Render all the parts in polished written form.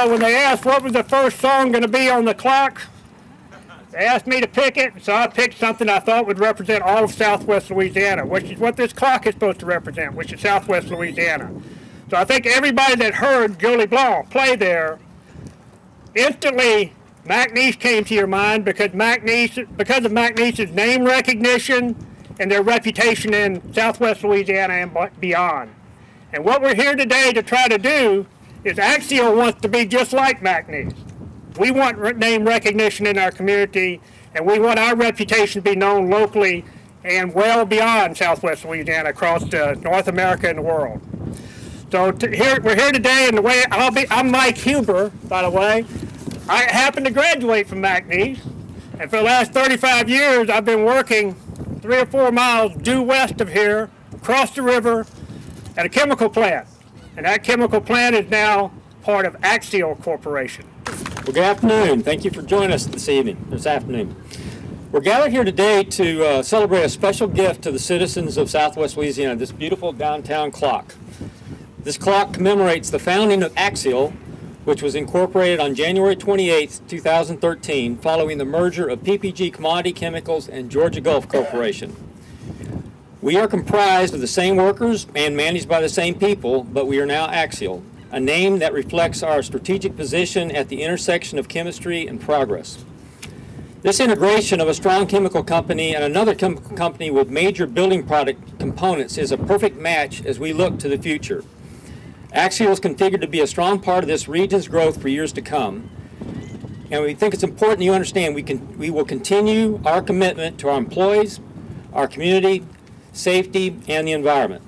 ago when they asked what was the first song going to be on the clock. They asked me to pick it, so I picked something I thought would represent all of Southwest Louisiana, which is what this clock is supposed to represent, which is Southwest Louisiana. So I think everybody that heard Jolie Blanc play there, instantly McNeese came to your mind because of McNeese's name recognition and their reputation in Southwest Louisiana and beyond. And what we're here today to try to do is Axial wants to be just like McNeese. We want name recognition in our community, and we want our reputation to be known locally and well beyond Southwest Louisiana across North America and the world. So we're here today, and the way I'm Mike Huber, by the way. I happened to graduate from McNeese, and for the last 35 years, I've been working 3 or 4 miles due west of here, across the river, at a chemical plant. And that chemical plant is now part of Axiall Corporation. Well, good afternoon. Thank you for joining us this afternoon. We're gathered here today to celebrate a special gift to the citizens of Southwest Louisiana, this beautiful downtown clock. This clock commemorates the founding of Axial, which was incorporated on January 28, 2013, following the merger of PPG Commodity Chemicals and Georgia Gulf Corporation. We are comprised of the same workers and managed by the same people, but we are now Axial, a name that reflects our strategic position at the intersection of chemistry and progress. This integration of a strong chemical company and another chemical company with major building product components is a perfect match as we look to the future. Axial is configured to be a strong part of this region's growth for years to come, and we think it's important you understand we will continue our commitment to our employees, our community, safety, and the environment.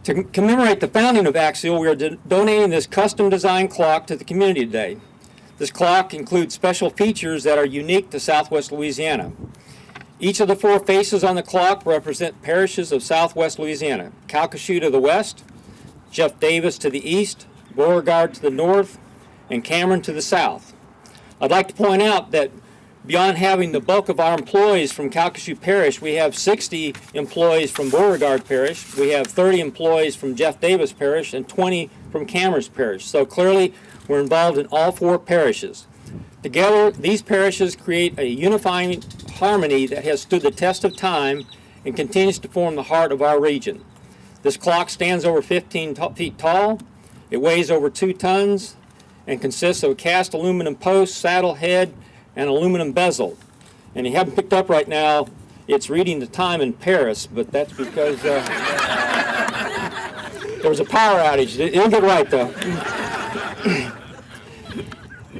To commemorate the founding of Axial, we are donating this custom-designed clock to the community today. This clock includes special features that are unique to Southwest Louisiana. Each of the 4 faces on the clock represent parishes of Southwest Louisiana: Calcasieu to the west, Jeff Davis to the east, Beauregard to the north, and Cameron to the south. I'd like to point out that beyond having the bulk of our employees from Calcasieu Parish, we have 60 employees from Beauregard Parish, we have 30 employees from Jeff Davis Parish, and 20 from Cameron's Parish. So clearly, we're involved in all 4 parishes. Together, these parishes create a unifying harmony that has stood the test of time and continues to form the heart of our region. This clock stands over 15 feet tall, it weighs over 2 tons, and consists of a cast aluminum post, saddle head, and aluminum bezel. And you haven't picked up right now, it's reading the time in Paris, but that's because there was a power outage. It'll get right though.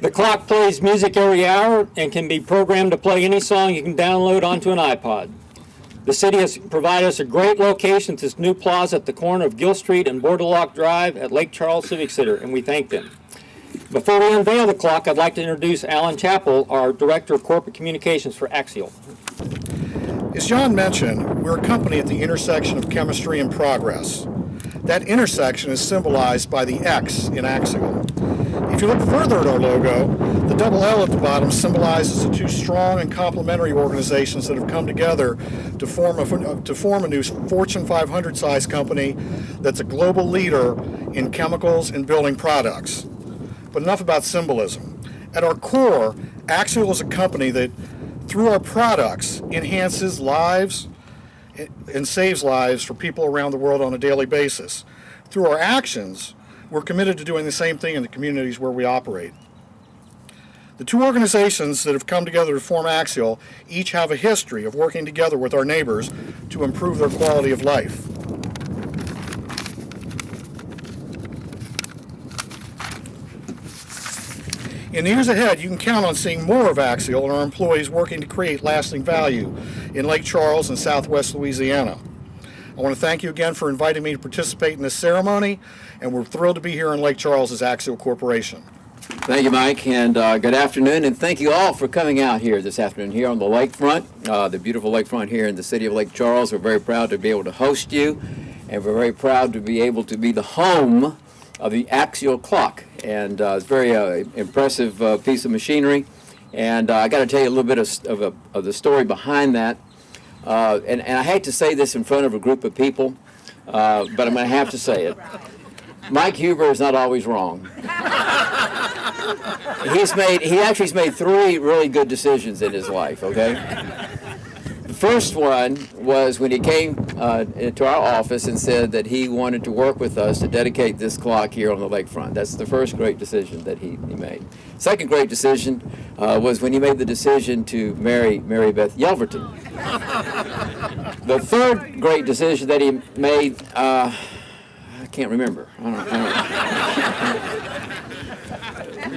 The clock plays music every hour and can be programmed to play any song you can download onto an iPod. The city has provided us a great location to this new plaza at the corner of Gill Street and Bord du Lac Drive at Lake Charles Civic Center, and we thank them. Before we unveil the clock, I'd like to introduce Alan Chappell, our Director of Corporate Communications for Axial. As John mentioned, we're a company at the intersection of chemistry and progress. That intersection is symbolized by the X in Axial. If you look further at our logo, the double L at the bottom symbolizes the 2 strong and complementary organizations that have come together to form a new Fortune 500 size company that's a global leader in chemicals and building products. But enough about symbolism. At our core, Axial is a company that, through our products, enhances lives and saves lives for people around the world on a daily basis. Through our actions, we're committed to doing the same thing in the communities where we operate. The 2 organizations that have come together to form Axial each have a history of working together with our neighbors to improve their quality of life. In the years ahead, you can count on seeing more of Axial and our employees working to create lasting value in Lake Charles and Southwest Louisiana. I want to thank you again for inviting me to participate in this ceremony, and we're thrilled to be here in Lake Charles as Axiall Corporation. Thank you, Mike, and good afternoon, and thank you all for coming out here this afternoon here on the lakefront, the beautiful lakefront here in the city of Lake Charles. We're very proud to be able to host you, and we're very proud to be able to be the home of the Axial clock, and it's a very impressive piece of machinery. And I got to tell you a little bit of the story behind that. And I hate to say this in front of a group of people, but I'm going to have to say it. Mike Huber is not always wrong. he actually has made three really good decisions in his life, okay? The first one was when he came to our office and said that he wanted to work with us to dedicate this clock here on the lakefront. That's the first great decision that he made. Second great decision was when he made the decision to marry Mary Beth Yelverton. The third great decision that he made, I can't remember. I don't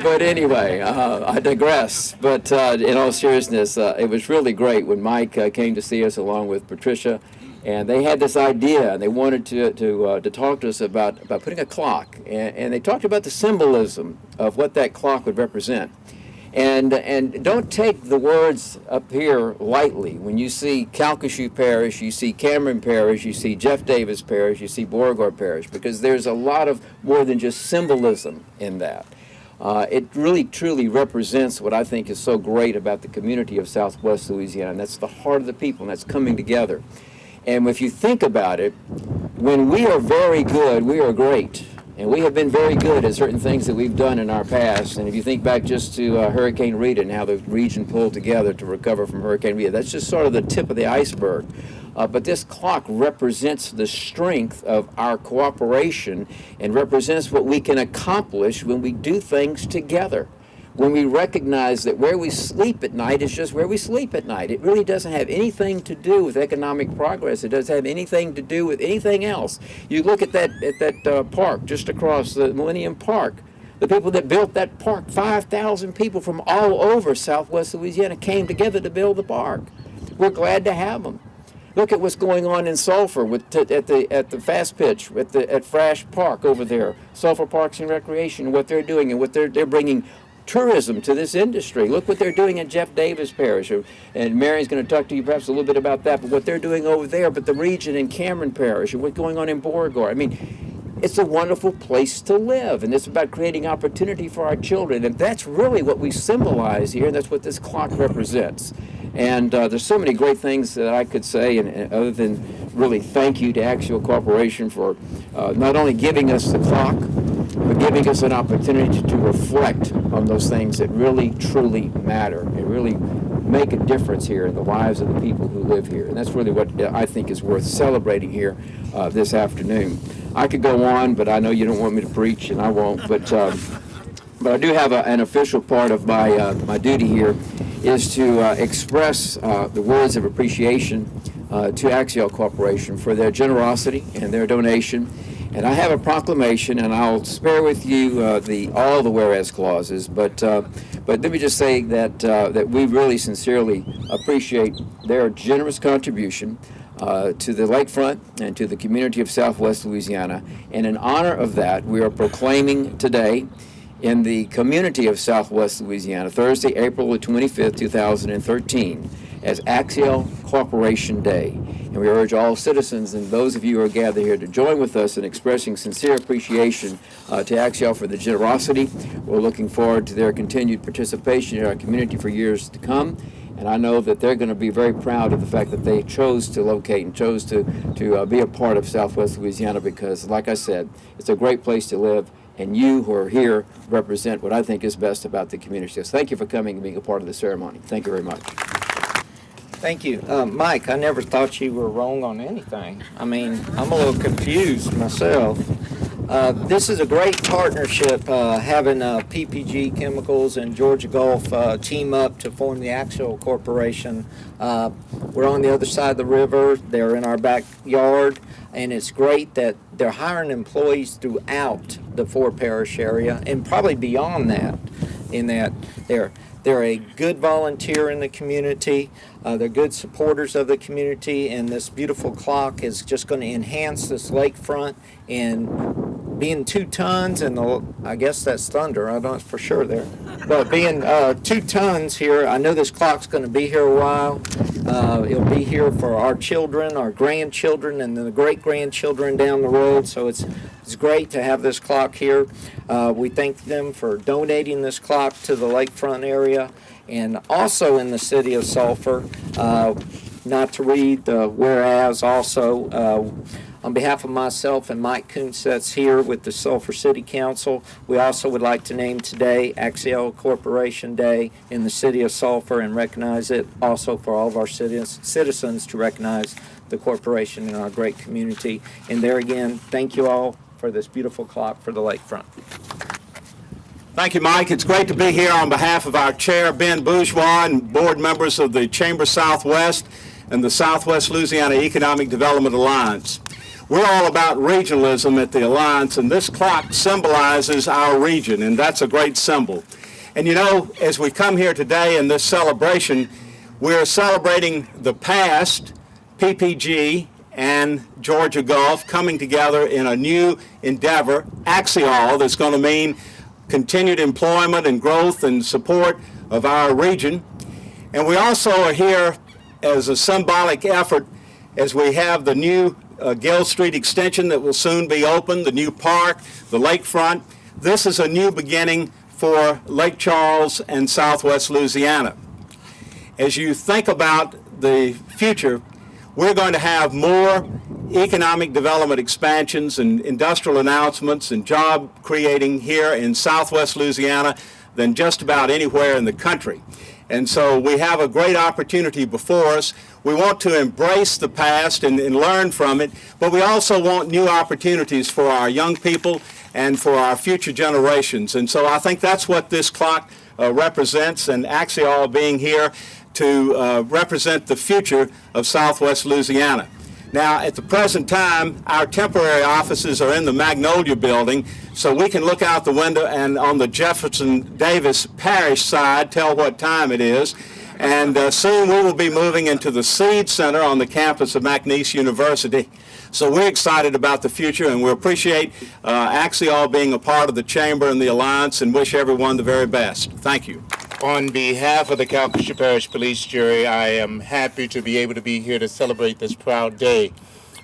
But anyway, I digress. But in all seriousness, it was really great when Mike came to see us along with Patricia, and they had this idea, and they wanted to talk to us about putting a clock, and they talked about the symbolism of what that clock would represent. And don't take the words up here lightly. When you see Calcasieu Parish, you see Cameron Parish, you see Jeff Davis Parish, you see Beauregard Parish, because there's a lot of more than just symbolism in that. It really, truly represents what I think is so great about the community of Southwest Louisiana, and that's the heart of the people, and that's coming together. And if you think about it, when we are very good, we are great. And we have been very good at certain things that we've done in our past. And if you think back just to Hurricane Rita and how the region pulled together to recover from Hurricane Rita, that's just sort of the tip of the iceberg. But this clock represents the strength of our cooperation and represents what we can accomplish when we do things together. When we recognize that where we sleep at night is just where we sleep at night. It really doesn't have anything to do with economic progress. It doesn't have anything to do with anything else. You look at that park just across the Millennium Park. The people that built that park, 5,000 people from all over Southwest Louisiana came together to build the park. We're glad to have them. Look at what's going on in Sulphur at the Fast Pitch at Frash Park over there, Sulphur Parks and Recreation, what they're doing and what they're bringing tourism to this industry. Look what they're doing in Jeff Davis Parish, and Mary's going to talk to you perhaps a little bit about that, but what they're doing over there, but the region in Cameron Parish, and what's going on in Beauregard. I mean, it's a wonderful place to live, and it's about creating opportunity for our children, and that's really what we symbolize here, and that's what this clock represents. And there's so many great things that I could say, and other than really thank you to Axiall Corporation for not only giving us the clock, but giving us an opportunity to reflect on those things that really, truly matter and really make a difference here in the lives of the people who live here. And that's really what I think is worth celebrating here this afternoon. I could go on, but I know you don't want me to preach, and I won't. But I do have an official part of my duty here is to express the words of appreciation to Axiall Corporation for their generosity and their donation. And I have a proclamation, and I'll spare with you all the whereas clauses, but let me just say that we really sincerely appreciate their generous contribution to the lakefront and to the community of Southwest Louisiana. And in honor of that, we are proclaiming today in the community of Southwest Louisiana, Thursday, April the 25th, 2013, as Axiall Corporation Day. And we urge all citizens and those of you who are gathered here to join with us in expressing sincere appreciation to Axiall for the generosity. We're looking forward to their continued participation in our community for years to come. And I know that they're going to be very proud of the fact that they chose to locate and chose to be a part of Southwest Louisiana because, like I said, it's a great place to live. And you who are here represent what I think is best about the community. So thank you for coming and being a part of the ceremony. Thank you very much. Thank you. Mike, I never thought you were wrong on anything. I mean, I'm a little confused myself. This is a great partnership, having PPG Chemicals and Georgia Gulf team up to form the Axiall Corporation. We're on the other side of the river. They're in our backyard. And it's great that they're hiring employees throughout the four-parish area and probably beyond that, in that they're a good volunteer in the community. They're good supporters of the community, and this beautiful clock is just going to enhance this lakefront. And being 2 tons, and I guess that's thunder, I don't know for sure there. But being 2 tons here, I know this clock's going to be here a while. It'll be here for our children, our grandchildren, and the great-grandchildren down the road. So it's great to have this clock here. We thank them for donating this clock to the lakefront area. And also in the city of Sulphur, not to read the whereas also, On behalf of myself and Mike Kuntz that's here with the Sulphur City Council, we also would like to name today Axiall Corporation Day in the city of Sulphur and recognize it also for all of our citizens to recognize the corporation in our great community. And there again, thank you all for this beautiful clock for the lakefront. Thank you, Mike. It's great to be here on behalf of our chair, Ben Bourgeois, and board members of the Chamber Southwest and the Southwest Louisiana Economic Development Alliance. We're all about regionalism at the Alliance, and this clock symbolizes our region, and that's a great symbol. And you know, as we come here today in this celebration, we're celebrating the past, PPG and Georgia Gulf coming together in a new endeavor, Axiall, that's going to mean continued employment and growth and support of our region. And we also are here as a symbolic effort as we have the new Gill Street extension that will soon be open, the new park, the lakefront. This is a new beginning for Lake Charles and Southwest Louisiana. As you think about the future, we're going to have more economic development expansions and industrial announcements and job creating here in Southwest Louisiana than just about anywhere in the country. And so we have a great opportunity before us. We want to embrace the past and learn from it, but we also want new opportunities for our young people and for our future generations. And so I think that's what this clock represents, and Axiall being here to represent the future of Southwest Louisiana. Now, at the present time, our temporary offices are in the Magnolia building, so we can look out the window and on the Jefferson Davis Parish side tell what time it is. And soon we will be moving into the Seed Center on the campus of McNeese University. So we're excited about the future, and we appreciate Axiall being a part of the Chamber and the Alliance, and wish everyone the very best. Thank you. On behalf of the Calcasieu Parish Police Jury, I am happy to be able to be here to celebrate this proud day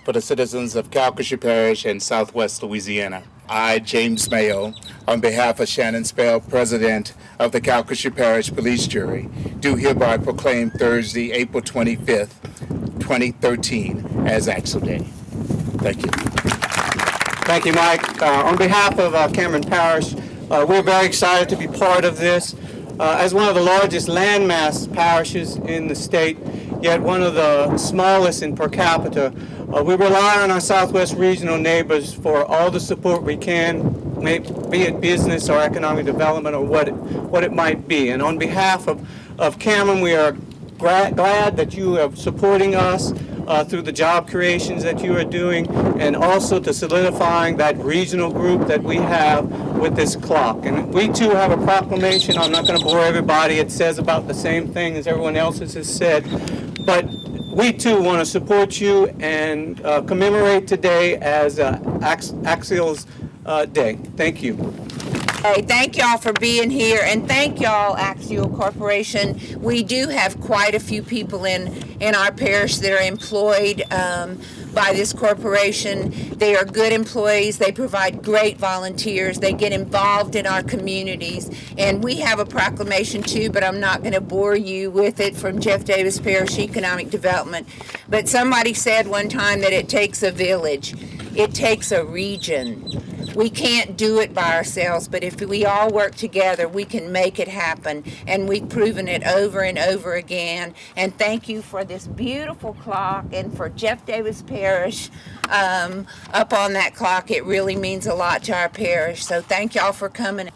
for the citizens of Calcasieu Parish and Southwest Louisiana. I, James Mayo, on behalf of Shannon Spell, President of the Calcasieu Parish Police Jury, do hereby proclaim Thursday, April 25th, 2013 as Axiall Day. Thank you. Thank you, Mike. On behalf of Cameron Parish, we're very excited to be part of this. As one of the largest landmass parishes in the state, yet one of the smallest in per capita, we rely on our Southwest regional neighbors for all the support we can, be it business or economic development or what it might be. And on behalf of Cameron, we are glad that you are supporting us through the job creations that you are doing, and also to solidifying that regional group that we have with this clock. And we too have a proclamation. I'm not going to bore everybody. It says about the same thing as everyone else has said, but we too want to support you and commemorate today as Axiall's Day. Thank you. Hey, thank y'all for being here, and thank y'all, Axiall Corporation. We do have quite a few people in our parish that are employed by this corporation. They are good employees. They provide great volunteers. They get involved in our communities. And we have a proclamation too, but I'm not going to bore you with it, from Jeff Davis Parish Economic Development. But somebody said one time that it takes a village. It takes a region. We can't do it by ourselves, but if we all work together, we can make it happen. And we've proven it over and over again. And thank you for this beautiful clock, and for Jeff Davis Parish up on that clock. It really means a lot to our parish. So thank y'all for coming.